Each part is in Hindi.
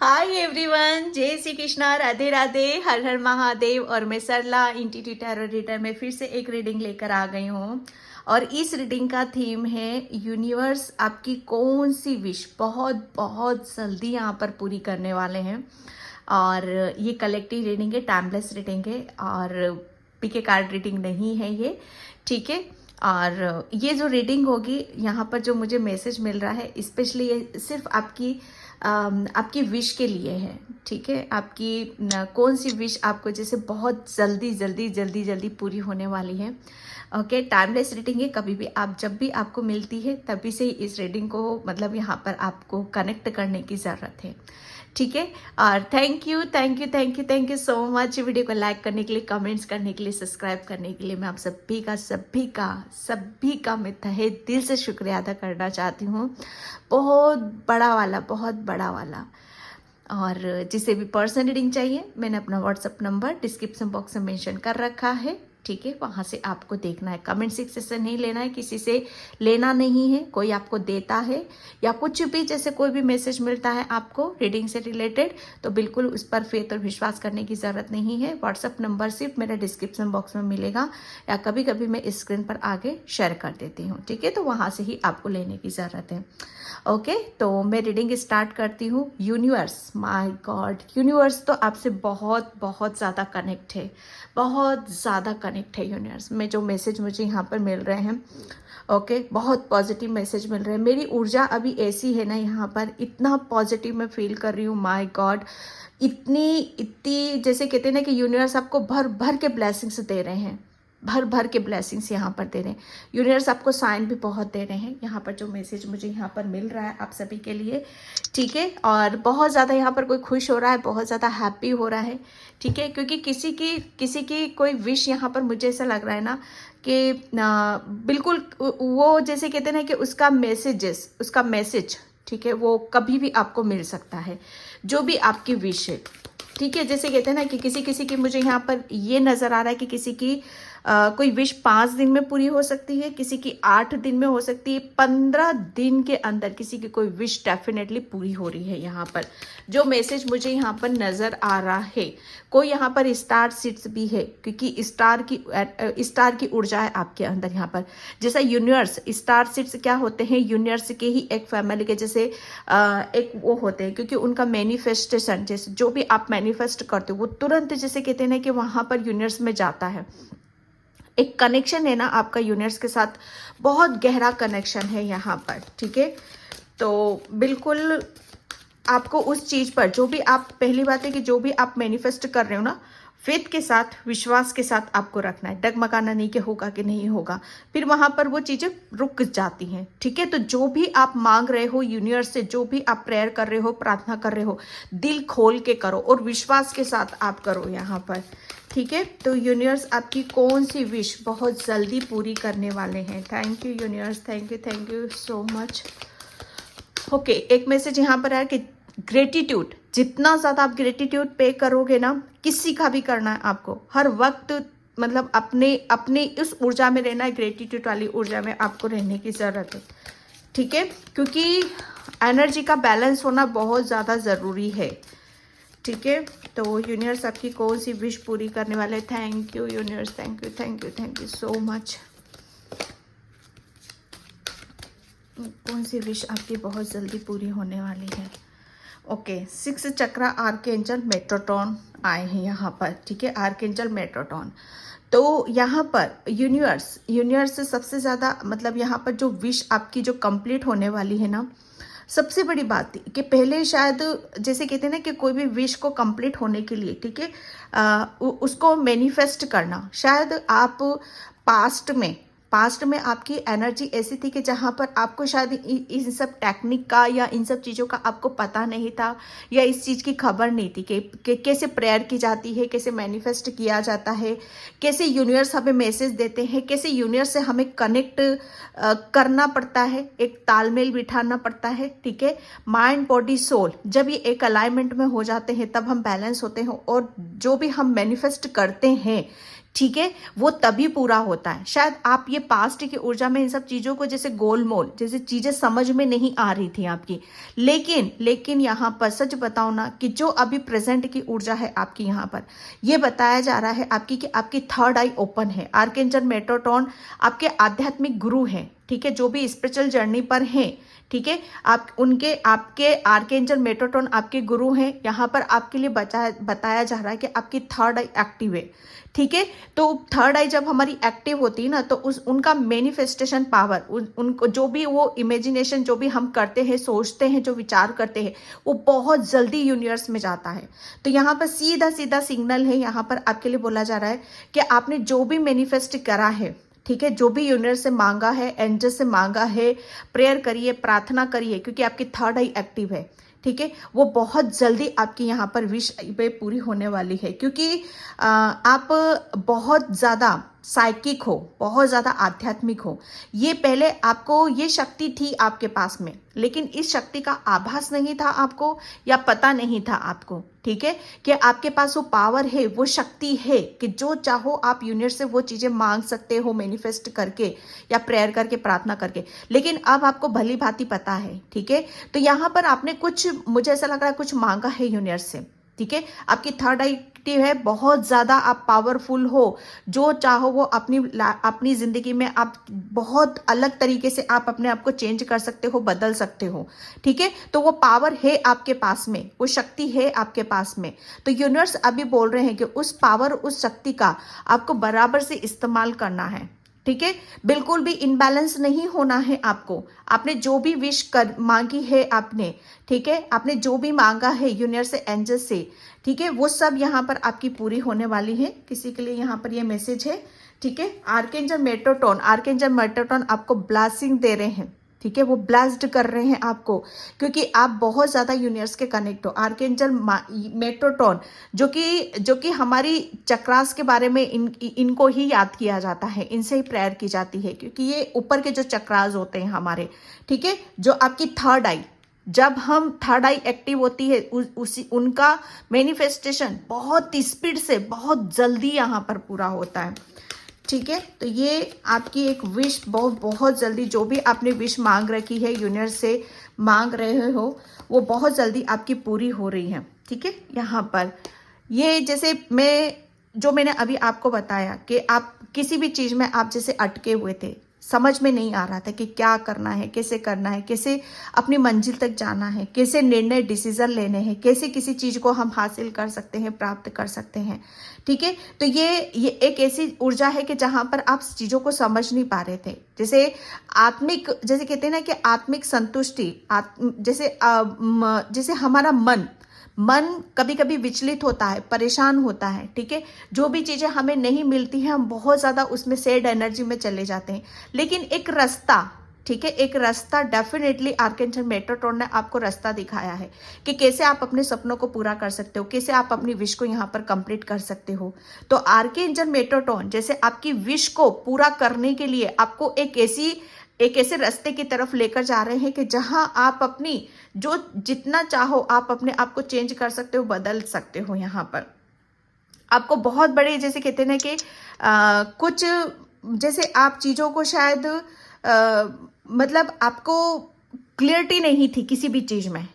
हाय एवरीवन, जय श्री कृष्णा, राधे राधे, हर हर महादेव। और मैं सरला इंटीट्यूट टैरो रीडर में फिर से एक रीडिंग लेकर आ गई हूँ। और इस रीडिंग का थीम है यूनिवर्स आपकी कौन सी विश बहुत बहुत जल्दी यहाँ पर पूरी करने वाले हैं। और ये कलेक्टिव रीडिंग है, टाइमलेस रीडिंग है और पीके कार्ड रीडिंग नहीं है ये, ठीक है। और ये जो रीडिंग होगी यहाँ पर जो मुझे मैसेज मिल रहा है, स्पेशली ये सिर्फ आपकी विश के लिए है, ठीक है। आपकी कौन सी विश आपको जैसे बहुत जल्दी जल्दी जल्दी जल्दी पूरी होने वाली है। ओके, टाइमलेस रीडिंग है, कभी भी आप जब भी आपको मिलती है तभी से इस रीडिंग को मतलब यहाँ पर आपको कनेक्ट करने की ज़रूरत है, ठीक है। और thank you thank you thank you thank you so much video को लाइक करने के लिए, कमेंट्स करने के लिए, सब्सक्राइब करने के लिए। मैं आप सभी का मैं तहे दिल से शुक्रिया अदा करना चाहती हूँ, बहुत बड़ा वाला। और जिसे भी पर्सनल रीडिंग चाहिए, मैंने अपना व्हाट्सअप नंबर डिस्क्रिप्शन बॉक्स में मेंशन कर रखा है, ठीक है। वहाँ से आपको देखना है, कमेंट सेक्शन से नहीं लेना है, किसी से लेना नहीं है। कोई आपको देता है या कुछ भी जैसे कोई भी मैसेज मिलता है आपको रीडिंग से रिलेटेड, तो बिल्कुल उस पर फेथ और विश्वास करने की ज़रूरत नहीं है। व्हाट्सअप नंबर सिर्फ मेरा डिस्क्रिप्शन बॉक्स में मिलेगा या कभी कभी मैं स्क्रीन पर आगे शेयर कर देती हूँ, ठीक है। तो वहाँ से ही आपको लेने की ज़रूरत है। ओके, तो मैं रीडिंग स्टार्ट करती हूँ। यूनिवर्स, माय गॉड, यूनिवर्स तो आपसे बहुत बहुत ज़्यादा कनेक्ट है, बहुत ज़्यादा कनेक्ट है यूनिवर्स में। जो मैसेज मुझे यहाँ पर मिल रहे हैं, ओके, बहुत पॉजिटिव मैसेज मिल रहे हैं। मेरी ऊर्जा अभी ऐसी है ना, यहाँ पर इतना पॉजिटिव मैं फील कर रही हूँ, माय गॉड। इतनी इतनी जैसे कहते हैं ना कि यूनिवर्स आपको भर भर के ब्लेसिंग्स दे रहे हैं, भर भर के ब्लेसिंग्स यहाँ पर दे रहे हैं। यूनिवर्स आपको साइन भी बहुत दे रहे हैं यहाँ पर, जो मैसेज मुझे यहाँ पर मिल रहा है आप सभी के लिए, ठीक है। और बहुत ज़्यादा यहाँ पर कोई खुश हो रहा है, बहुत ज़्यादा हैप्पी हो रहा है, ठीक है। क्योंकि किसी की कोई विश यहाँ पर मुझे ऐसा लग रहा है ना कि बिल्कुल वो जैसे कहते हैं ना कि उसका मैसेज, ठीक है, वो कभी भी आपको मिल सकता है, जो भी आपकी विश है, ठीक है। जैसे कहते हैं ना कि किसी की मुझे यहाँ पर ये नज़र आ रहा है कि किसी की कोई विश 5 दिन में पूरी हो सकती है, किसी की 8 दिन में हो सकती है, 15 दिन के अंदर किसी की कोई विश डेफिनेटली पूरी हो रही है यहाँ पर, जो मैसेज मुझे यहाँ पर नज़र आ रहा है। कोई यहाँ पर स्टार सीड्स भी है, क्योंकि स्टार की ऊर्जा है आपके अंदर यहाँ पर। जैसा यूनिवर्स, स्टार सीड्स क्या होते हैं, यूनिवर्स के ही एक फैमिली के जैसे एक वो होते हैं, क्योंकि उनका मैनिफेस्टेशन, जैसे जो भी आप मैनिफेस्ट करते हो वो तुरंत जैसे कहते हैं ना कि वहाँ पर यूनिवर्स में जाता है। एक कनेक्शन है ना आपका यूनिवर्स के साथ, बहुत गहरा कनेक्शन है यहाँ पर, ठीक है। तो बिल्कुल आपको उस चीज़ पर जो भी आप, पहली बात है कि जो भी आप मैनिफेस्ट कर रहे हो ना, फेथ के साथ, विश्वास के साथ आपको रखना है, डगमगाना नहीं कि होगा कि नहीं होगा, फिर वहाँ पर वो चीज़ें रुक जाती हैं, ठीक है। तो जो भी आप मांग रहे हो यूनिवर्स से, जो भी आप प्रेयर कर रहे हो, प्रार्थना कर रहे हो, दिल खोल के करो और विश्वास के साथ आप करो यहाँ पर, ठीक है। तो यूनिवर्स आपकी कौन सी विश बहुत जल्दी पूरी करने वाले हैं। Thank you universe, thank you so much. Okay, एक मैसेज यहाँ पर है कि ग्रेटिट्यूड, जितना ज़्यादा आप ग्रेटिट्यूड पे करोगे ना, किसी का भी करना है आपको, हर वक्त मतलब अपने अपने उस ऊर्जा में रहना है, ग्रेटिट्यूड वाली ऊर्जा में आपको रहने की ज़रूरत है, ठीक है। क्योंकि एनर्जी का बैलेंस होना बहुत ज़्यादा ज़रूरी है, ठीक है। तो यूनिवर्स आपकी कौन सी विश पूरी करने वाले। Thank you universe, thank you so much. कौन सी विश आपकी बहुत जल्दी पूरी होने वाली है। ओके, 6 चक्रा आर्कएंजल मेट्रोटॉन आए हैं यहाँ पर, ठीक है, आर्कएंजल मेट्रोटॉन। तो यहाँ पर यूनिवर्स से सबसे ज़्यादा मतलब यहाँ पर जो विश आपकी जो कंप्लीट होने वाली है ना, सबसे बड़ी बात कि पहले शायद जैसे कहते हैं ना कि कोई भी विश को कंप्लीट होने के लिए, ठीक है, उसको मैनिफेस्ट करना, शायद आप पास्ट में आपकी एनर्जी ऐसी थी कि जहाँ पर आपको शायद इन सब टेक्निक का या इन सब चीज़ों का आपको पता नहीं था, या इस चीज़ की खबर नहीं थी कि कैसे प्रेयर की जाती है, कैसे मैनिफेस्ट किया जाता है, कैसे यूनिवर्स हमें मैसेज देते हैं, कैसे यूनिवर्स से हमें कनेक्ट करना पड़ता है, एक तालमेल बिठाना पड़ता है, ठीक है। माइंड बॉडी सोल जब ये एक अलाइनमेंट में हो जाते हैं तब हम बैलेंस होते हैं, और जो भी हम मैनिफेस्ट करते हैं ठीक है, वो तभी पूरा होता है। शायद आप ये पास्ट की ऊर्जा में इन सब चीज़ों को जैसे गोलमोल जैसे चीज़ें समझ में नहीं आ रही थी आपकी, लेकिन यहाँ पर सच बताओ ना कि जो अभी प्रेजेंट की ऊर्जा है आपकी, यहाँ पर ये बताया जा रहा है आपकी कि आपकी थर्ड आई ओपन है। आर्कएंजल मेटाट्रॉन आपके आध्यात्मिक गुरु हैं, ठीक है, जो भी स्पिरिचुअल जर्नी पर हैं, ठीक है, आपके आर्कएंजल मेटाट्रॉन आपके गुरु हैं। यहाँ पर आपके लिए बताया जा रहा है कि आपकी थर्ड आई एक्टिव है, ठीक है। तो थर्ड आई जब हमारी एक्टिव होती है ना, तो उनका मैनिफेस्टेशन पावर, उनको जो भी वो इमेजिनेशन जो भी हम करते हैं, सोचते हैं, जो विचार करते हैं, वो बहुत जल्दी यूनिवर्स में जाता है। तो यहाँ पर सीधा सीधा सिग्नल है, यहाँ पर आपके लिए बोला जा रहा है कि आपने जो भी मैनिफेस्ट करा है, ठीक है, जो भी यूनिवर्स से मांगा है, एंजल से मांगा है, प्रेयर करिए, प्रार्थना करिए, क्योंकि आपकी थर्ड आई एक्टिव है, ठीक है, वो बहुत जल्दी आपकी यहाँ पर विश पे पूरी होने वाली है। क्योंकि आप बहुत ज़्यादा साइकिक हो, बहुत ज़्यादा आध्यात्मिक हो। ये पहले आपको ये शक्ति थी आपके पास में, लेकिन इस शक्ति का आभास नहीं था आपको, या पता नहीं था आपको, ठीक है, कि आपके पास वो पावर है, वो शक्ति है कि जो चाहो आप यूनिवर्स से वो चीज़ें मांग सकते हो, मैनिफेस्ट करके या प्रेयर करके, प्रार्थना करके। लेकिन अब आपको भली भांति पता है, ठीक है। तो यहाँ पर आपने कुछ, मुझे ऐसा लग रहा है, कुछ मांगा है यूनिवर्स से, ठीक है। आपकी थर्ड आई एक्टिव है, बहुत ज़्यादा आप पावरफुल हो, जो चाहो वो अपनी ज़िंदगी में आप बहुत अलग तरीके से आप अपने आप को चेंज कर सकते हो, बदल सकते हो, ठीक है। तो वो पावर है आपके पास में, वो शक्ति है आपके पास में। तो यूनिवर्स अभी बोल रहे हैं कि उस पावर, उस शक्ति का आपको बराबर से इस्तेमाल करना है, ठीक है। बिल्कुल भी इनबैलेंस नहीं होना है आपको। आपने जो भी विश कर मांगी है आपने, ठीक है, आपने जो भी मांगा है यूनिवर्स से, एंजल से, ठीक है, वो सब यहाँ पर आपकी पूरी होने वाली है। किसी के लिए यहाँ पर ये मैसेज है, ठीक है। आर्कएंजल मेटाट्रॉन आपको ब्लेसिंग दे रहे हैं, ठीक है, वो ब्लेस्ड कर रहे हैं आपको, क्योंकि आप बहुत ज़्यादा यूनिवर्स के कनेक्ट हो। आर्कएंजल मेटाट्रॉन जो कि हमारी चक्रास के बारे में इनको ही याद किया जाता है, इनसे ही प्रेयर की जाती है, क्योंकि ये ऊपर के जो चक्रास होते हैं हमारे, ठीक है, जो आपकी थर्ड आई, जब हम थर्ड आई एक्टिव होती है, उनका मैनिफेस्टेशन बहुत स्पीड से, बहुत जल्दी यहाँ पर पूरा होता है, ठीक है। तो ये आपकी एक विश बहुत जल्दी, जो भी आपने विश मांग रखी है, यूनिवर्स से मांग रहे हो, वो बहुत जल्दी आपकी पूरी हो रही है, ठीक है। यहाँ पर ये जैसे मैंने अभी आपको बताया कि आप किसी भी चीज़ में आप जैसे अटके हुए थे, समझ में नहीं आ रहा था कि क्या करना है, कैसे अपनी मंजिल तक जाना है, कैसे निर्णय, डिसीजन लेने हैं, कैसे किसी चीज़ को हम हासिल कर सकते हैं, प्राप्त कर सकते हैं, ठीक है। तो ये एक ऐसी ऊर्जा है कि जहाँ पर आप चीज़ों को समझ नहीं पा रहे थे। जैसे कहते हैं ना कि आत्मिक संतुष्टि, जैसे हमारा मन कभी कभी विचलित होता है, परेशान होता है, ठीक है। जो भी चीज़ें हमें नहीं मिलती हैं, हम बहुत ज़्यादा उसमें सैड एनर्जी में चले जाते हैं। लेकिन एक रास्ता, ठीक है, एक रास्ता डेफिनेटली आर्कएंजल मेटाट्रॉन ने आपको रास्ता दिखाया है कि कैसे आप अपने सपनों को पूरा कर सकते हो, कैसे आप अपनी विश को यहाँ पर कंप्लीट कर सकते हो। तो आर्कएंजल मेटाट्रॉन जैसे आपकी विश को पूरा करने के लिए आपको एक ऐसे रास्ते की तरफ लेकर जा रहे हैं कि जहां आप अपनी जितना चाहो आप अपने आप को चेंज कर सकते हो, बदल सकते हो। यहाँ पर आपको बहुत बड़े, जैसे कहते हैं ना कि कुछ जैसे आप चीज़ों को शायद मतलब आपको क्लियरिटी नहीं थी किसी भी चीज़ में,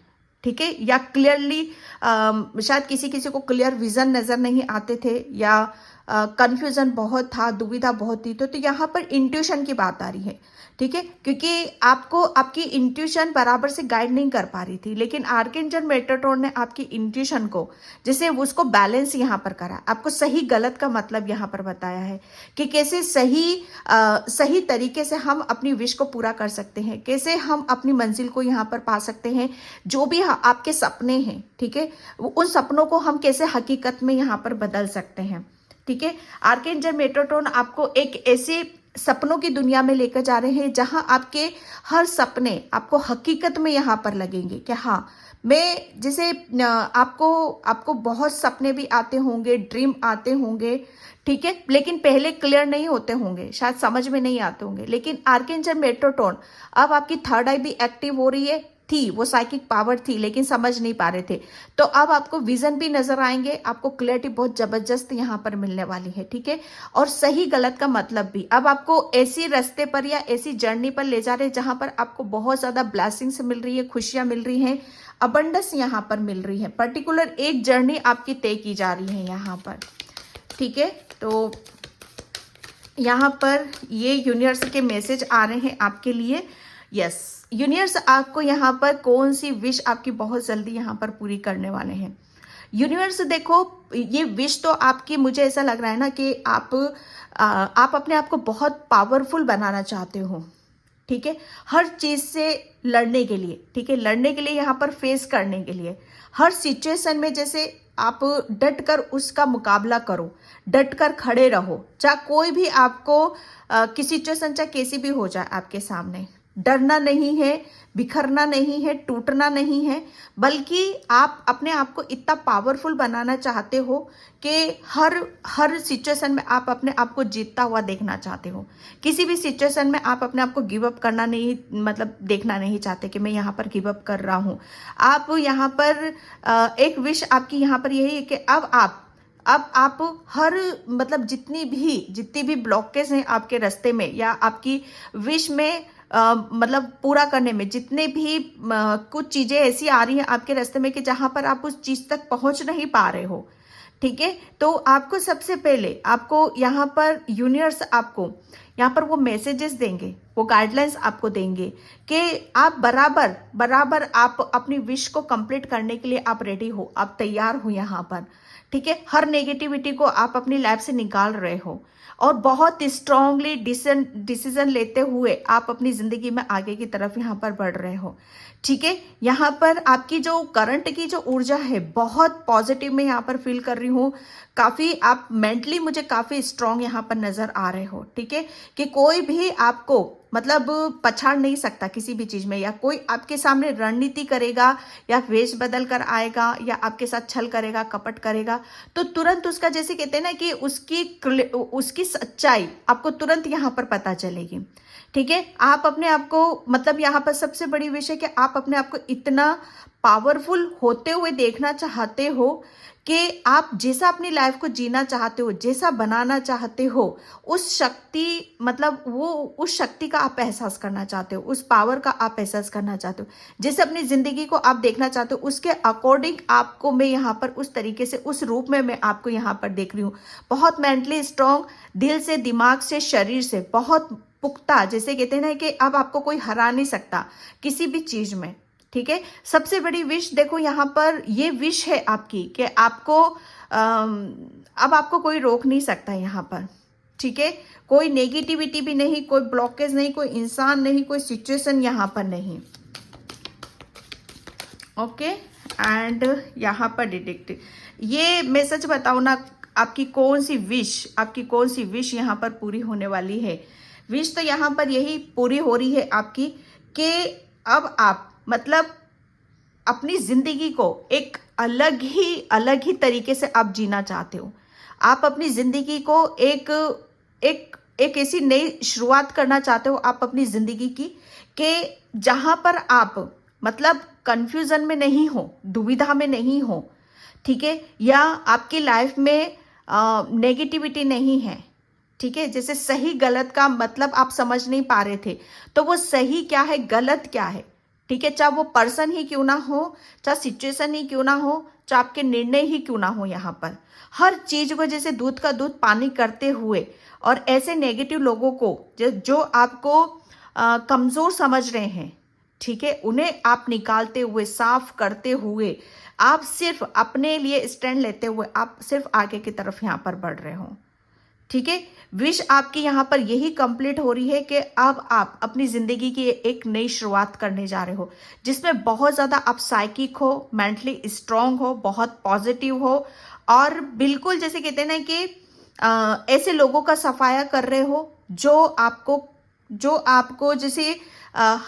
ठीक है, या क्लियरली शायद किसी को क्लियर विजन नज़र नहीं आते थे, या कन्फ्यूज़न बहुत था, दुविधा बहुत थी। तो यहाँ पर इंट्यूशन की बात आ रही है, ठीक है, क्योंकि आपकी इंट्यूशन बराबर से गाइड नहीं कर पा रही थी। लेकिन आर्कएंजल मेटाट्रॉन ने आपकी इंट्यूशन को जैसे उसको बैलेंस यहाँ पर करा, आपको सही गलत का मतलब यहाँ पर बताया है कि कैसे सही तरीके से हम अपनी विश को पूरा कर सकते हैं, कैसे हम अपनी मंजिल को यहाँ पर पा सकते हैं। जो भी आपके सपने हैं, ठीक है, उन सपनों को हम कैसे हकीकत में यहाँ पर बदल सकते हैं, ठीक है। आर्कएंजल मेटाट्रॉन आपको एक ऐसे सपनों की दुनिया में लेकर जा रहे हैं जहां आपके हर सपने आपको हकीकत में यहाँ पर लगेंगे कि हाँ, मैं जैसे आपको बहुत सपने भी आते होंगे, ड्रीम आते होंगे, ठीक है, लेकिन पहले क्लियर नहीं होते होंगे, शायद समझ में नहीं आते होंगे। लेकिन आर्कएंजल मेटाट्रॉन अब आपकी थर्ड आई भी एक्टिव हो रही है, थी, वो साइकिक पावर थी, लेकिन समझ नहीं पा रहे थे। तो अब आपको विजन भी नजर आएंगे, आपको क्लैरिटी बहुत जबरदस्त यहाँ पर मिलने वाली है, ठीक है। और सही गलत का मतलब भी अब आपको ऐसी रास्ते पर या ऐसी जर्नी पर ले जा रहे हैं जहां पर आपको बहुत ज्यादा ब्लेसिंग्स मिल रही है, खुशियां मिल रही हैं, अबंडेंस यहाँ पर मिल रही है। पर्टिकुलर एक जर्नी आपकी तय की जा रही है यहाँ पर, ठीक है। तो यहाँ पर ये यूनिवर्स के मैसेज आ रहे हैं आपके लिए। यस, यूनिवर्स आपको यहाँ पर कौन सी विश आपकी बहुत जल्दी यहाँ पर पूरी करने वाले हैं। यूनिवर्स देखो, ये विश तो आपकी, मुझे ऐसा लग रहा है ना कि आप अपने आप को बहुत पावरफुल बनाना चाहते हो, ठीक है, हर चीज से लड़ने के लिए, ठीक है, लड़ने के लिए, यहाँ पर फेस करने के लिए, हर सिचुएशन में जैसे आप डट कर उसका मुकाबला करो, डट कर खड़े रहो, चाहे कोई भी आपको की सिचुएशन चाहे कैसी भी हो जाए आपके सामने, डरना नहीं है, बिखरना नहीं है, टूटना नहीं है, बल्कि आप अपने आप को इतना पावरफुल बनाना चाहते हो कि हर सिचुएशन में आप अपने आप को जीतता हुआ देखना चाहते हो। किसी भी सिचुएशन में आप अपने आप को गिव अप करना नहीं, मतलब देखना नहीं चाहते कि मैं यहाँ पर गिव अप कर रहा हूँ। आप यहाँ पर एक विश आपकी यहाँ पर यही है कि अब आप हर, मतलब जितनी भी ब्लॉकेज हैं आपके रास्ते में या आपकी विश में मतलब पूरा करने में, जितने भी कुछ चीजें ऐसी आ रही हैं आपके रास्ते में कि जहां पर आप उस चीज तक पहुंच नहीं पा रहे हो, ठीक है, तो आपको सबसे पहले आपको यहाँ पर यूनिवर्स आपको यहाँ पर वो मैसेजेस देंगे, वो गाइडलाइंस आपको देंगे कि आप बराबर आप अपनी विश को कंप्लीट करने के लिए आप रेडी हो, आप तैयार हो यहाँ पर, ठीक है। हर नेगेटिविटी को आप अपनी लाइफ से निकाल रहे हो और बहुत स्ट्रांगली डिसीजन लेते हुए आप अपनी जिंदगी में आगे की तरफ यहाँ पर बढ़ रहे हो, ठीक है। यहाँ पर आपकी जो करंट की जो ऊर्जा है बहुत पॉजिटिव में यहाँ पर फील कर रही हूँ। काफी आप मेंटली मुझे काफी स्ट्रांग यहाँ पर नजर आ रहे हो, ठीक है, कि कोई भी आपको मतलब पछाड़ नहीं सकता किसी भी चीज में, या कोई आपके सामने रणनीति करेगा या वेश बदल कर आएगा या आपके साथ छल करेगा, कपट करेगा, तो तुरंत उसका, जैसे कहते हैं ना कि उसकी सच्चाई आपको तुरंत यहाँ पर पता चलेगी, ठीक है। आप अपने आप को, मतलब यहाँ पर सबसे बड़ी विषय कि आप अपने आप को इतना पावरफुल होते हुए देखना चाहते हो कि आप जैसा अपनी लाइफ को जीना चाहते हो, जैसा बनाना चाहते हो, उस शक्ति, मतलब वो उस शक्ति का आप एहसास करना चाहते हो, उस पावर का आप एहसास करना चाहते हो, जैसे अपनी जिंदगी को आप देखना चाहते हो, उसके अकॉर्डिंग आपको मैं यहाँ पर उस तरीके से, उस रूप में मैं आपको यहाँ पर देख रही हूँ। बहुत मेंटली स्ट्रांग, दिल से, दिमाग से, शरीर से बहुत पुख्ता, जैसे कहते हैं ना कि अब आपको कोई हरा नहीं सकता किसी भी चीज में, ठीक है। सबसे बड़ी विश देखो यहाँ पर ये विश है आपकी कि आपको अब आपको कोई रोक नहीं सकता यहाँ पर, ठीक है। कोई नेगेटिविटी भी नहीं, कोई ब्लॉकेज नहीं, कोई इंसान नहीं, कोई सिचुएशन यहाँ पर नहीं, ओके। एंड यहाँ पर डिटेक्टिव, ये मैं सच बताऊँ ना, आपकी कौन सी विश यहाँ पर पूरी होने वाली है। विश तो यहाँ पर यही पूरी हो रही है आपकी कि अब आप, मतलब अपनी जिंदगी को एक अलग ही तरीके से आप जीना चाहते हो। आप अपनी जिंदगी को एक ऐसी नई शुरुआत करना चाहते हो आप अपनी जिंदगी की, कि जहां पर आप मतलब कंफ्यूजन में नहीं हो, दुविधा में नहीं हो, ठीक है, या आपकी लाइफ में नेगेटिविटी नहीं है, ठीक है। जैसे सही गलत का मतलब आप समझ नहीं पा रहे थे, तो वो सही क्या है, गलत क्या है, ठीक है, चाहे वो पर्सन ही क्यों ना हो, चाहे सिचुएशन ही क्यों ना हो, चाहे आपके निर्णय ही क्यों ना हो, यहाँ पर हर चीज को जैसे दूध का दूध पानी करते हुए, और ऐसे नेगेटिव लोगों को जो आपको कमजोर समझ रहे हैं, ठीक है, उन्हें आप निकालते हुए, साफ करते हुए, आप सिर्फ अपने लिए स्टैंड लेते हुए आप सिर्फ आगे की तरफ यहाँ पर बढ़ रहे हो, ठीक है। विश आपकी यहाँ पर यही कंप्लीट हो रही है कि अब आप अपनी जिंदगी की एक नई शुरुआत करने जा रहे हो, जिसमें बहुत ज्यादा आप साइकिक हो, मेंटली स्ट्रांग हो, बहुत पॉजिटिव हो, और बिल्कुल जैसे कहते हैं ना कि ऐसे लोगों का सफाया कर रहे हो जो आपको जैसे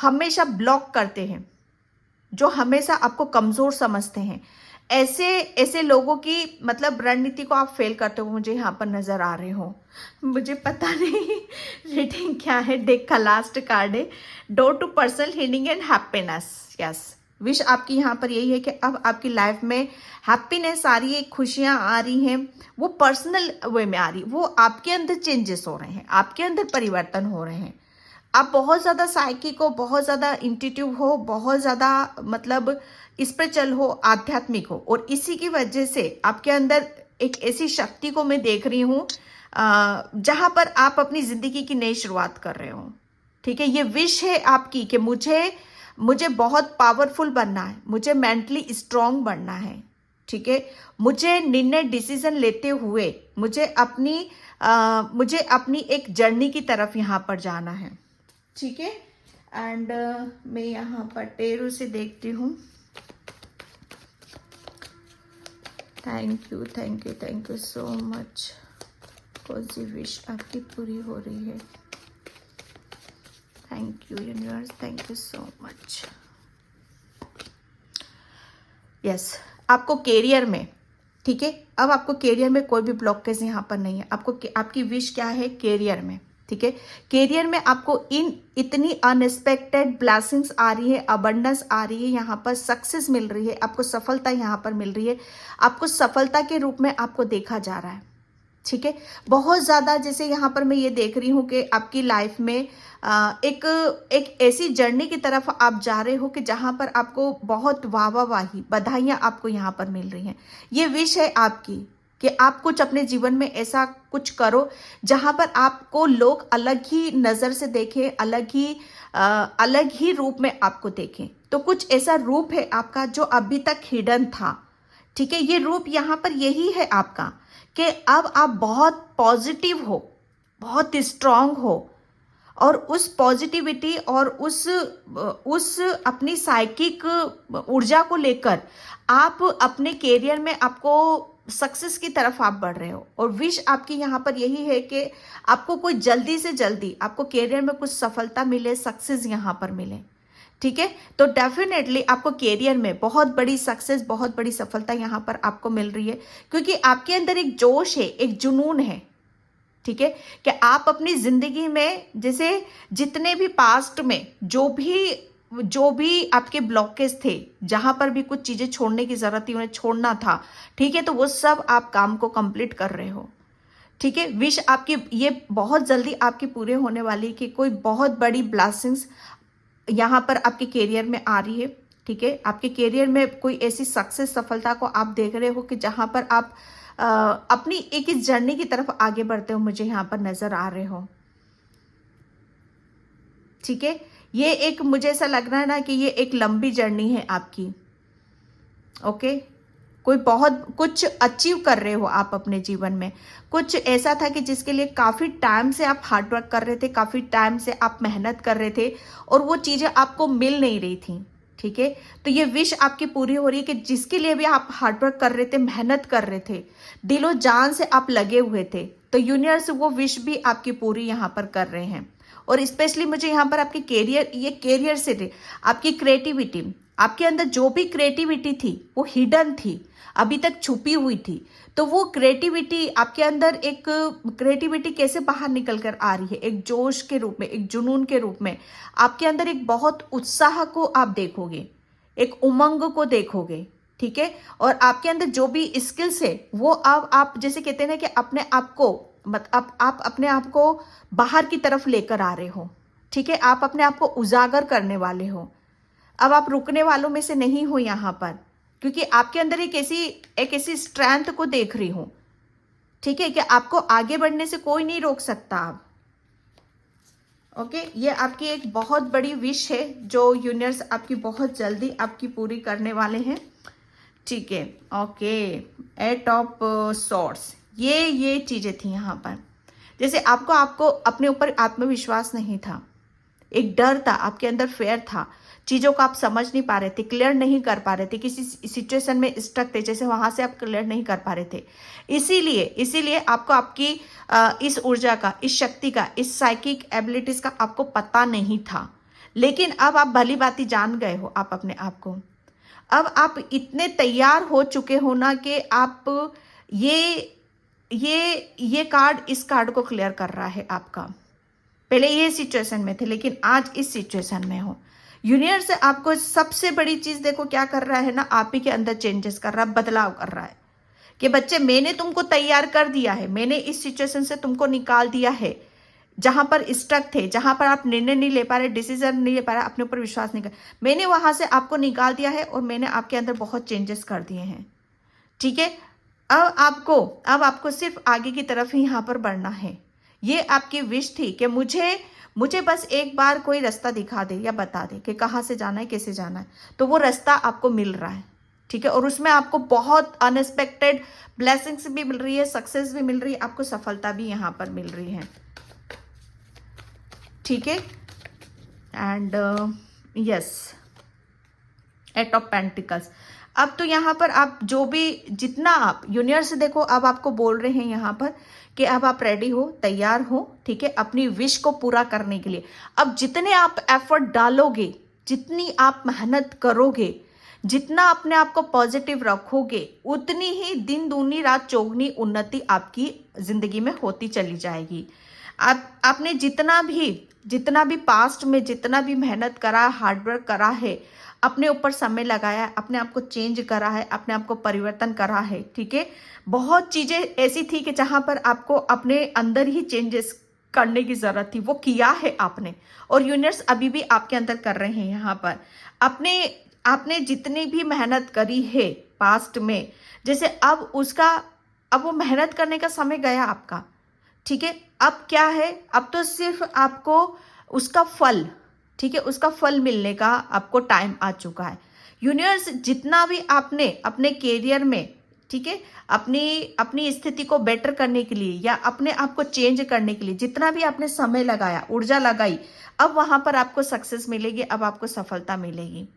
हमेशा ब्लॉक करते हैं, जो हमेशा आपको कमजोर समझते हैं, ऐसे ऐसे लोगों की मतलब रणनीति को आप फेल करते हुए मुझे यहाँ पर नजर आ रहे हो। मुझे पता नहीं रीडिंग क्या है। डेक का लास्ट कार्ड है door to personal healing and happiness. Yes, wish आपकी यहाँ पर यही है कि अब आपकी लाइफ में हैप्पीनेस आ रही है, खुशियाँ आ रही हैं, वो पर्सनल वे में आ रही, वो आपके अंदर चेंजेस हो रहे हैं, आपके अंदर परिवर्तन हो रहे हैं। आप बहुत ज़्यादा साइकिक हो, बहुत ज़्यादा इंट्यूटिव हो, बहुत ज़्यादा मतलब स्पिरिचुअल हो, आध्यात्मिक हो, और इसी की वजह से आपके अंदर एक ऐसी शक्ति को मैं देख रही हूँ जहाँ पर आप अपनी ज़िंदगी की नई शुरुआत कर रहे हो। ठीक है, ये विश है आपकी कि मुझे बहुत पावरफुल बनना है, मुझे मेंटली स्ट्रांग बनना है। ठीक है, मुझे निर्णय डिसीजन लेते हुए मुझे अपनी एक जर्नी की तरफ यहाँ पर जाना है। ठीक है, एंड मैं यहाँ पर टेरो से देखती हूँ। Thank you so much. कौन सी विश आपकी पूरी हो रही है? Thank you universe, thank you so much. Yes, आपको कैरियर में, ठीक है, अब आपको कैरियर में कोई भी ब्लॉकेज यहाँ पर नहीं है। आपकी विश क्या है कैरियर में? ठीक है, कैरियर में आपको इतनी अनएक्सपेक्टेड ब्लेसिंग्स आ रही है, अबंडेंस आ रही है, यहाँ पर सक्सेस मिल रही है, आपको सफलता यहाँ पर मिल रही है, आपको सफलता के रूप में आपको देखा जा रहा है। ठीक है, बहुत ज़्यादा जैसे यहाँ पर मैं ये देख रही हूँ कि आपकी लाइफ में एक ऐसी जर्नी की तरफ आप जा रहे हो कि जहाँ पर आपको बहुत वाहवाही बधाइयाँ आपको यहाँ पर मिल रही हैं। ये विश है आपकी कि आप कुछ अपने जीवन में ऐसा कुछ करो जहाँ पर आपको लोग अलग ही नज़र से देखें, अलग ही रूप में आपको देखें। तो कुछ ऐसा रूप है आपका जो अभी तक हिडन था। ठीक है, ये रूप यहाँ पर यही है आपका कि अब आप बहुत पॉजिटिव हो, बहुत स्ट्रांग हो, और उस पॉजिटिविटी और उस अपनी साइकिक ऊर्जा को लेकर आप अपने कैरियर में आपको सक्सेस की तरफ आप बढ़ रहे हो। और विश आपकी यहाँ पर यही है कि आपको कोई जल्दी से जल्दी आपको कैरियर में कुछ सफलता मिले, सक्सेस यहाँ पर मिले। ठीक है, तो डेफिनेटली आपको कैरियर में बहुत बड़ी सक्सेस, बहुत बड़ी सफलता यहाँ पर आपको मिल रही है, क्योंकि आपके अंदर एक जोश है, एक जुनून है। ठीक है, कि आप अपनी जिंदगी में जैसे जितने भी पास्ट में जो भी आपके ब्लॉकेज थे, जहां पर भी कुछ चीजें छोड़ने की जरूरत थी, उन्हें छोड़ना था। ठीक है, तो वो सब आप काम को कंप्लीट कर रहे हो। ठीक है, विश आपकी ये बहुत जल्दी आपकी पूरे होने वाली कि कोई बहुत बड़ी ब्लेसिंग्स यहाँ पर आपके कैरियर में आ रही है। ठीक है, आपके कैरियर में कोई ऐसी सक्सेस, सफलता को आप देख रहे हो कि जहां पर आप अपनी एक इस जर्नी की तरफ आगे बढ़ते हो, मुझे यहाँ पर नजर आ रहे हो। ठीक है, ये एक मुझे ऐसा लग रहा है ना कि ये एक लंबी जर्नी है आपकी। ओके, कोई बहुत कुछ अचीव कर रहे हो आप अपने जीवन में। कुछ ऐसा था कि जिसके लिए काफी टाइम से आप हार्डवर्क कर रहे थे, काफी टाइम से आप मेहनत कर रहे थे, और वो चीजें आपको मिल नहीं रही थी। ठीक है, तो ये विश आपकी पूरी हो रही है कि जिसके लिए भी आप हार्डवर्क कर रहे थे, मेहनत कर रहे थे, दिलो जान से आप लगे हुए थे, तो यूनिवर्स वो विश भी आपकी पूरी यहाँ पर कर रहे हैं। और स्पेशली मुझे यहाँ पर आपके कैरियर, ये कैरियर से आपकी क्रिएटिविटी, आपके अंदर जो भी क्रिएटिविटी थी वो हिडन थी, अभी तक छुपी हुई थी, तो वो क्रिएटिविटी आपके अंदर, एक क्रिएटिविटी कैसे बाहर निकल कर आ रही है, एक जोश के रूप में, एक जुनून के रूप में। आपके अंदर एक बहुत उत्साह को आप देखोगे, एक उमंग को देखोगे। ठीक है, और आपके अंदर जो भी स्किल्स है वो अब आप जैसे कहते हैं ना कि अपने आप को आप अपने आप को बाहर की तरफ लेकर आ रहे हो। ठीक है, आप अपने आप को उजागर करने वाले हो। अब आप रुकने वालों में से नहीं हो यहाँ पर, क्योंकि आपके अंदर एक ऐसी स्ट्रेंथ को देख रही हूं। ठीक है, कि आपको आगे बढ़ने से कोई नहीं रोक सकता आप। ओके, ये आपकी एक बहुत बड़ी विश है जो यूनिवर्स आपकी बहुत जल्दी आपकी पूरी करने वाले हैं। ठीक है, ओके, एट ऑफ सॉर्ड्स, ये चीजें थी यहाँ पर। जैसे आपको अपने ऊपर आत्मविश्वास नहीं था, एक डर था आपके अंदर, फेयर था, चीजों को आप समझ नहीं पा रहे थे, क्लियर नहीं कर पा रहे थे, किसी सिचुएशन में स्टक थे, जैसे वहां से आप क्लियर नहीं कर पा रहे थे। इसीलिए आपको आपकी इस ऊर्जा का, इस शक्ति का, इस साइकिक एबिलिटीज का आपको पता नहीं था। लेकिन अब आप भली भांति जान गए हो आप अपने आप को। अब आप इतने तैयार हो चुके हो ना कि आप ये ये कार्ड इस कार्ड को क्लियर कर रहा है आपका। पहले ये सिचुएशन में थे लेकिन आज इस सिचुएशन में हो। यूनिवर्स से आपको सबसे बड़ी चीज देखो क्या कर रहा है ना, आप ही के अंदर चेंजेस कर रहा है, बदलाव कर रहा है कि बच्चे मैंने तुमको तैयार कर दिया है, मैंने इस सिचुएशन से तुमको निकाल दिया है जहां पर स्टक थे, जहां पर आप निर्णय नहीं ले पा रहे, डिसीजन नहीं ले पा रहे, अपने ऊपर विश्वास नहीं कर, मैंने वहां से आपको निकाल दिया है और मैंने आपके अंदर बहुत चेंजेस कर दिए हैं। ठीक है, अब आपको सिर्फ आगे की तरफ ही यहां पर बढ़ना है। ये आपकी विश थी कि मुझे बस एक बार कोई रास्ता दिखा दे या बता दे कि कहाँ से जाना है, कैसे जाना है, तो वो रास्ता आपको मिल रहा है। ठीक है, और उसमें आपको बहुत अनएक्सपेक्टेड ब्लेसिंग्स भी मिल रही है, सक्सेस भी मिल रही है, आपको सफलता भी यहाँ पर मिल रही है। ठीक है, and yes, eight of pentacles. अब तो यहाँ पर आप जो भी जितना आप यूनिवर्स देखो, अब आपको बोल रहे हैं यहाँ पर कि अब आप रेडी हो, तैयार हो, ठीक है, अपनी विश को पूरा करने के लिए। अब जितने आप एफर्ट डालोगे, जितनी आप मेहनत करोगे, जितना अपने आप को पॉजिटिव रखोगे, उतनी ही दिन दूनी रात चौगनी उन्नति आपकी जिंदगी में होती चली जाएगी। आपने जितना भी पास्ट में जितना भी मेहनत करा, हार्डवर्क करा है, अपने ऊपर समय लगाया है, अपने आप को चेंज करा है, अपने आप को परिवर्तन करा है। ठीक है, बहुत चीजें ऐसी थी कि जहां पर आपको अपने अंदर ही चेंजेस करने की जरूरत थी, वो किया है आपने, और यूनिवर्स अभी भी आपके अंदर कर रहे हैं। यहाँ पर आपने जितनी भी मेहनत करी है पास्ट में, जैसे अब वो मेहनत करने का समय गया आपका। ठीक है, अब क्या है, अब तो सिर्फ आपको उसका फल, ठीक है, उसका फल मिलने का आपको टाइम आ चुका है। यूनिवर्स जितना भी आपने अपने कैरियर में, ठीक है, अपनी स्थिति को बेटर करने के लिए या अपने आप को चेंज करने के लिए जितना भी आपने समय लगाया, ऊर्जा लगाई, अब वहां पर आपको सक्सेस मिलेगी, अब आपको सफलता मिलेगी।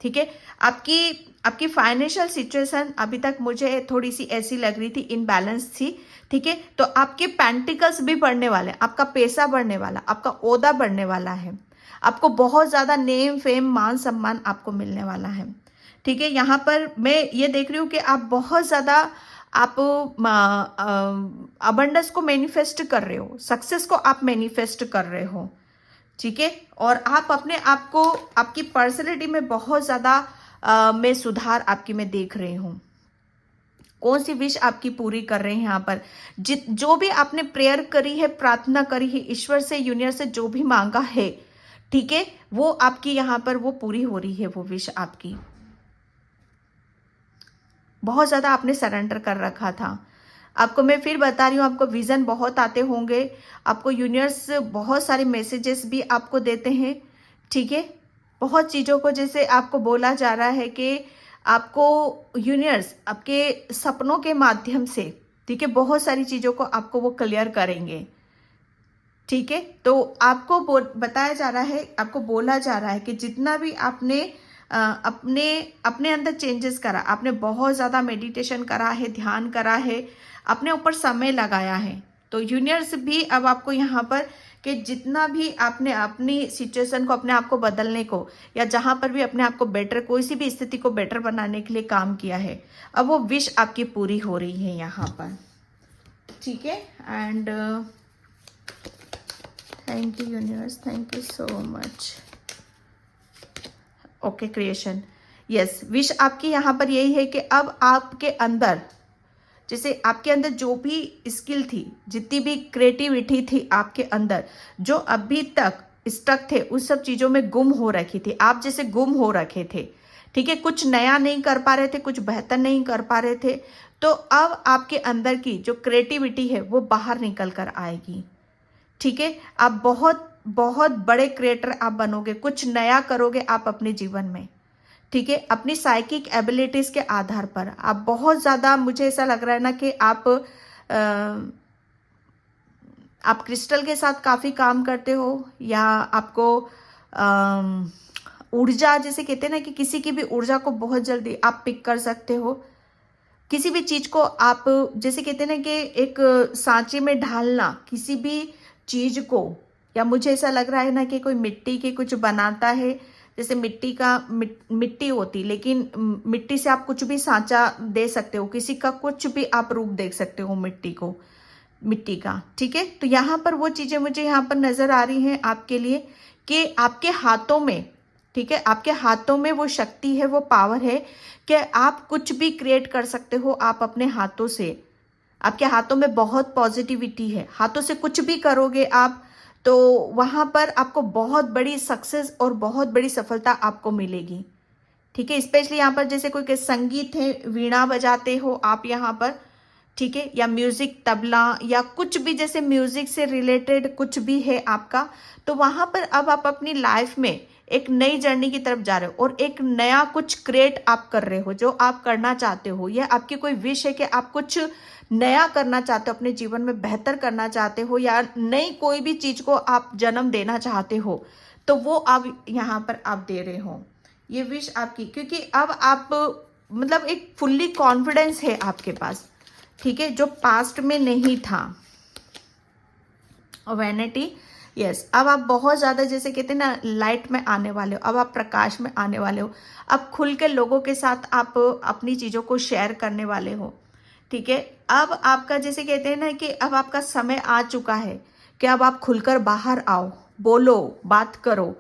ठीक है, आपकी फाइनेंशियल सिचुएशन अभी तक मुझे थोड़ी सी ऐसी लग रही थी, इनबैलेंस थी। ठीक है, तो आपके पेंटिकल्स भी बढ़ने वाले, आपका पैसा बढ़ने वाला, आपका ओहदा बढ़ने वाला है, आपको बहुत ज्यादा नेम फेम मान सम्मान आपको मिलने वाला है। ठीक है, यहाँ पर मैं ये देख रही हूँ कि आप बहुत ज्यादा आप अबंडेंस को मैनिफेस्ट कर रहे हो, सक्सेस को आप मैनिफेस्ट कर रहे हो। ठीक है, और आप अपने आप को, आपकी पर्सनैलिटी में बहुत ज्यादा मैं सुधार आपकी मैं देख रही हूँ। कौन सी विश आपकी पूरी कर रहे हैं यहाँ पर, जो भी आपने प्रेयर करी है, प्रार्थना करी है ईश्वर से, यूनिवर्स से, जो भी मांगा है, ठीक है, वो आपकी यहाँ पर वो पूरी हो रही है। वो विश आपकी बहुत ज्यादा आपने सरेंडर कर रखा था। आपको मैं फिर बता रही हूँ, आपको विजन बहुत आते होंगे, आपको यूनिवर्स बहुत सारे मैसेजेस भी आपको देते हैं। ठीक है, बहुत चीज़ों को जैसे आपको बोला जा रहा है कि आपको यूनिवर्स आपके सपनों के माध्यम से, ठीक है, बहुत सारी चीज़ों को आपको वो क्लियर करेंगे। ठीक है, तो आपको बताया जा रहा है, आपको बोला जा रहा है कि जितना भी आपने अपने अंदर चेंजेस करा, आपने बहुत ज़्यादा मेडिटेशन करा है, ध्यान करा है, अपने ऊपर समय लगाया है, तो यूनिवर्स भी अब आपको यहाँ पर कि जितना भी आपने अपनी सिचुएशन को, अपने आप को बदलने को, या जहाँ पर भी अपने आप को बेटर, कोई सी भी स्थिति को बेटर बनाने के लिए काम किया है, अब वो विश आपकी पूरी हो रही है यहाँ पर। ठीक है, and thank you universe, thank you so much. Okay, creation, yes, wish आपकी यहाँ पर यही है कि अब आपके अंदर, जैसे आपके अंदर जो भी स्किल थी, जितनी भी क्रिएटिविटी थी आपके अंदर, जो अभी तक स्टक थे, उस सब चीज़ों में गुम हो रखी थी, आप जैसे गुम हो रखे थे। ठीक है, कुछ नया नहीं कर पा रहे थे, कुछ बेहतर नहीं कर पा रहे थे, तो अब आपके अंदर की जो क्रिएटिविटी है वो बाहर निकल कर आएगी। ठीक है, आप बहुत बहुत बड़े क्रिएटर आप बनोगे, कुछ नया करोगे आप अपने जीवन में। ठीक है, अपनी साइकिक एबिलिटीज के आधार पर आप बहुत ज्यादा, मुझे ऐसा लग रहा है ना कि आप क्रिस्टल के साथ काफी काम करते हो, या आपको ऊर्जा, जैसे कहते हैं ना कि किसी की भी ऊर्जा को बहुत जल्दी आप पिक कर सकते हो। किसी भी चीज को आप, जैसे कहते हैं ना कि एक सांचे में ढालना किसी भी चीज को, या मुझे ऐसा लग रहा है ना कि कोई मिट्टी के कुछ बनाता है, जैसे मिट्टी होती, लेकिन मिट्टी से आप कुछ भी सांचा दे सकते हो, किसी का कुछ भी आप रूप देख सकते हो मिट्टी का। ठीक है, तो यहाँ पर वो चीजें मुझे यहाँ पर नजर आ रही हैं आपके लिए कि आपके हाथों में, ठीक है, आपके हाथों में वो शक्ति है, वो पावर है कि आप कुछ भी क्रिएट कर सकते हो। आप अपने हाथों से, आपके हाथों में बहुत पॉजिटिविटी है, हाथों से कुछ भी करोगे आप तो वहां पर आपको बहुत बड़ी सक्सेस और बहुत बड़ी सफलता आपको मिलेगी। ठीक है, स्पेशली यहाँ पर जैसे कोई संगीत है, वीणा बजाते हो आप यहाँ पर, ठीक है, या म्यूजिक, तबला या कुछ भी जैसे म्यूजिक से रिलेटेड कुछ भी है आपका, तो वहां पर अब आप अपनी लाइफ में एक नई जर्नी की तरफ जा रहे हो और एक नया कुछ क्रिएट आप कर रहे हो, जो आप करना चाहते हो। यह आपकी कोई विश है कि आप कुछ नया करना चाहते हो, अपने जीवन में बेहतर करना चाहते हो, या नई कोई भी चीज को आप जन्म देना चाहते हो, तो वो आप यहाँ पर आप दे रहे हो ये विश आपकी, क्योंकि अब आप मतलब एक फुल्ली कॉन्फिडेंस है आपके पास, ठीक है, जो पास्ट में नहीं था। वैनिटी, यस, अब आप बहुत ज्यादा जैसे कहते हैं ना लाइट में आने वाले हो, अब आप प्रकाश में आने वाले हो, अब खुल के लोगों के साथ आप अपनी चीजों को शेयर करने वाले हो। ठीक है, अब आपका जैसे कहते हैं ना कि अब आपका समय आ चुका है कि अब आप खुलकर बाहर आओ, बोलो, बात करो।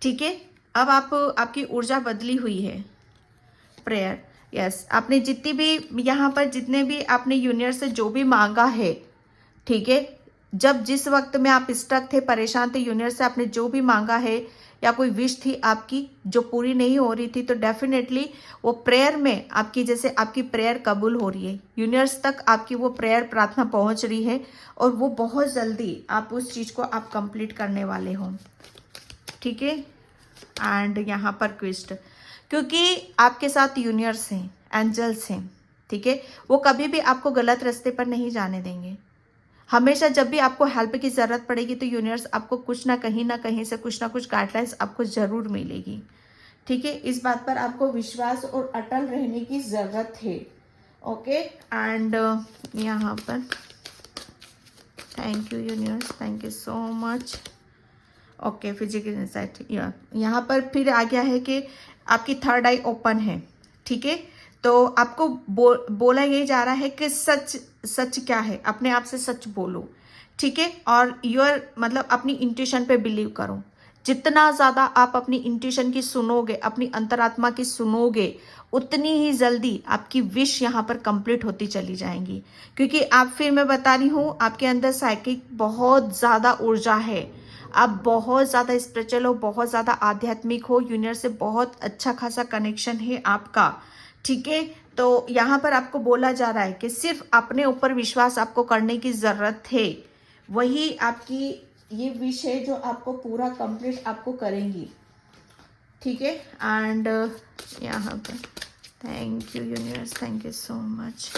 ठीक है, अब आपकी ऊर्जा बदली हुई है। प्रेयर, यस, आपने जितनी भी यहाँ पर जितने भी आपने यूनिवर्स से जो भी मांगा है, ठीक है, जब जिस वक्त में आप स्टक थे, परेशान थे, यूनिवर्स से आपने जो भी मांगा है या कोई विश थी आपकी जो पूरी नहीं हो रही थी, तो डेफिनेटली वो प्रेयर में आपकी, जैसे आपकी प्रेयर कबूल हो रही है, यूनिवर्स तक आपकी वो प्रेयर प्रार्थना पहुंच रही है और वो बहुत जल्दी आप उस चीज को आप कंप्लीट करने वाले हो। ठीक है, एंड यहाँ पर क्विस्ट, क्योंकि आपके साथ यूनिवर्स हैं, एंजल्स हैं, ठीक है, वो कभी भी आपको गलत रास्ते पर नहीं जाने देंगे। हमेशा जब भी आपको हेल्प की जरूरत पड़ेगी तो यूनिवर्स आपको कुछ ना कहीं से कुछ ना कुछ गाइडलाइंस आपको जरूर मिलेगी। ठीक है, इस बात पर आपको विश्वास और अटल रहने की जरूरत है। ओके, एंड यहाँ पर thank you universe, thank you so much. Okay, physical insight, यहाँ पर फिर आ गया है कि आपकी थर्ड आई ओपन है। ठीक है, तो आपको बोला यही जा रहा है कि सच क्या है, अपने आप से सच बोलो। ठीक है, और मतलब अपनी इंट्यूशन पे बिलीव करो। जितना ज्यादा आप अपनी इंट्यूशन की सुनोगे, अपनी अंतरात्मा की सुनोगे, उतनी ही जल्दी आपकी विश यहाँ पर कंप्लीट होती चली जाएंगी। क्योंकि आप, फिर मैं बता रही हूँ, आपके अंदर साइकिक बहुत ज्यादा ऊर्जा है, आप बहुत ज्यादा स्पिरिचुअल हो, बहुत ज्यादा आध्यात्मिक हो, यूनिवर्स से बहुत अच्छा खासा कनेक्शन है आपका। ठीक है, तो यहाँ पर आपको बोला जा रहा है कि सिर्फ अपने ऊपर विश्वास आपको करने की जरूरत है, वही आपकी ये विश है जो आपको पूरा कंप्लीट आपको करेंगी। ठीक है, एंड यहाँ पे thank you universe, thank you so much.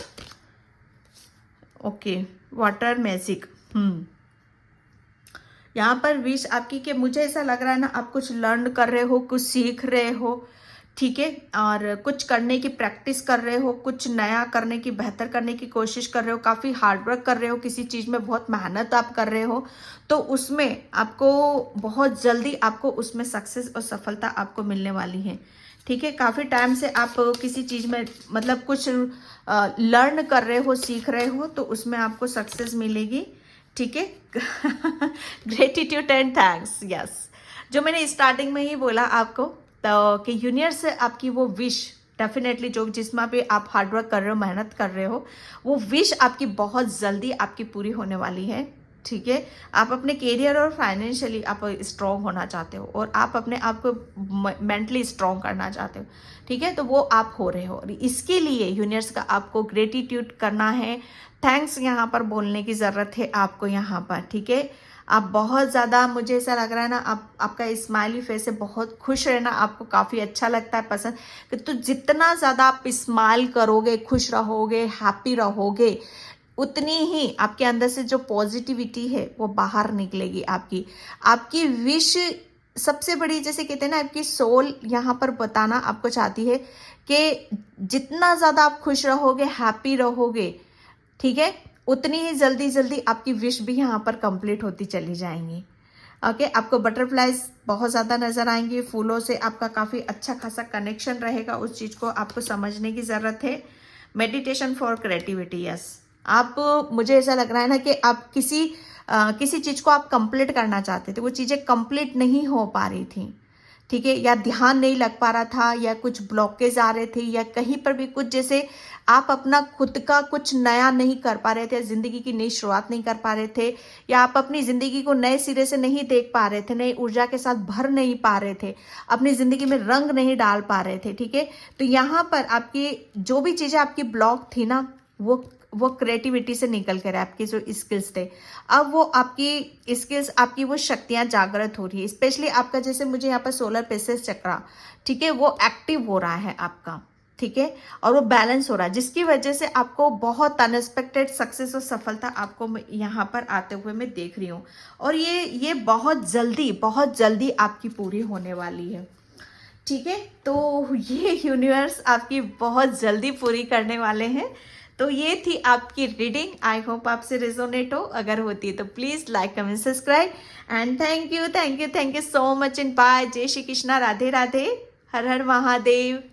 Okay, water magic, यहाँ पर विश आपकी कि मुझे ऐसा लग रहा है ना, आप कुछ लर्न कर रहे हो, कुछ सीख रहे हो। ठीक है, और कुछ करने की प्रैक्टिस कर रहे हो, कुछ नया करने की, बेहतर करने की कोशिश कर रहे हो, काफ़ी हार्डवर्क कर रहे हो, किसी चीज़ में बहुत मेहनत आप कर रहे हो, तो उसमें आपको बहुत जल्दी आपको उसमें सक्सेस और सफलता आपको मिलने वाली है। ठीक है, काफ़ी टाइम से आप किसी चीज़ में मतलब कुछ लर्न कर रहे हो, सीख रहे हो, तो उसमें आपको सक्सेस मिलेगी। ठीक है, ग्रेटिट्यूड एंड थैंक्स, यस, जो मैंने स्टार्टिंग में ही बोला आपको, तो कि यूनिवर्स से आपकी वो विश डेफिनेटली, जो जिसमें भी आप हार्डवर्क कर रहे हो, मेहनत कर रहे हो, वो विश आपकी बहुत जल्दी आपकी पूरी होने वाली है। ठीक है, आप अपने करियर और फाइनेंशियली आप स्ट्रॉन्ग होना चाहते हो और आप अपने आप को मेंटली स्ट्रॉन्ग करना चाहते हो। ठीक है, तो वो आप हो रहे हो और इसके लिए यूनिवर्स का आपको ग्रेटिट्यूड करना है, थैंक्स यहाँ पर बोलने की ज़रूरत है आपको यहाँ पर। ठीक है, आप बहुत ज़्यादा, मुझे ऐसा लग रहा है ना, आपका स्माइली फेस है, बहुत खुश रहना आपको काफ़ी अच्छा लगता है, पसंद। तो जितना ज़्यादा आप स्माइल करोगे, खुश रहोगे, हैप्पी रहोगे, उतनी ही आपके अंदर से जो पॉजिटिविटी है वो बाहर निकलेगी। आपकी विश सबसे बड़ी, जैसे कहते हैं ना, आपकी सोल यहाँ पर बताना आपको चाहती है कि जितना ज़्यादा आप खुश रहोगे, हैप्पी रहोगे, ठीक है, उतनी ही जल्दी आपकी विश भी यहाँ पर कंप्लीट होती चली जाएंगी। ओके, आपको बटरफ्लाइज बहुत ज़्यादा नज़र आएंगी, फूलों से आपका काफ़ी अच्छा खासा कनेक्शन रहेगा, उस चीज़ को आपको समझने की ज़रूरत है। Meditation for creativity, yes. आप, मुझे ऐसा लग रहा है ना कि आप किसी चीज़ को आप कंप्लीट करना चाहते थे, वो चीज़ें कंप्लीट नहीं हो पा रही थी, ठीक है, या ध्यान नहीं लग पा रहा था, या कुछ ब्लॉकेज आ रहे थे, या कहीं पर भी कुछ, जैसे आप अपना खुद का कुछ नया नहीं कर पा रहे थे, जिंदगी की नई शुरुआत नहीं कर पा रहे थे, या आप अपनी जिंदगी को नए सिरे से नहीं देख पा रहे थे, नई ऊर्जा के साथ भर नहीं पा रहे थे, अपनी जिंदगी में रंग नहीं डाल पा रहे थे, ठीक है। तो यहाँ पर आपकी जो भी चीजें आपकी ब्लॉक थी ना, वो क्रिएटिविटी से निकल कर, आपके जो स्किल्स थे, अब वो आपकी स्किल्स, आपकी वो शक्तियां जागृत हो रही है। स्पेशली आपका, जैसे मुझे यहाँ पर सोलर प्लेक्सस चक्रा, ठीक है, वो एक्टिव हो रहा है आपका, ठीक है, और वो बैलेंस हो रहा है, जिसकी वजह से आपको बहुत अनएक्सपेक्टेड सक्सेस और सफलता आपको यहाँ पर आते हुए मैं देख रही हूँ। और ये बहुत जल्दी आपकी पूरी होने वाली है, ठीक है। तो ये यूनिवर्स आपकी बहुत जल्दी पूरी करने वाले हैं। तो ये थी आपकी रीडिंग, आई होप आपसे रेजोनेट हो, अगर होती है तो please like comment subscribe and thank you so much in by. जय श्री कृष्णा, राधे राधे, हर हर महादेव।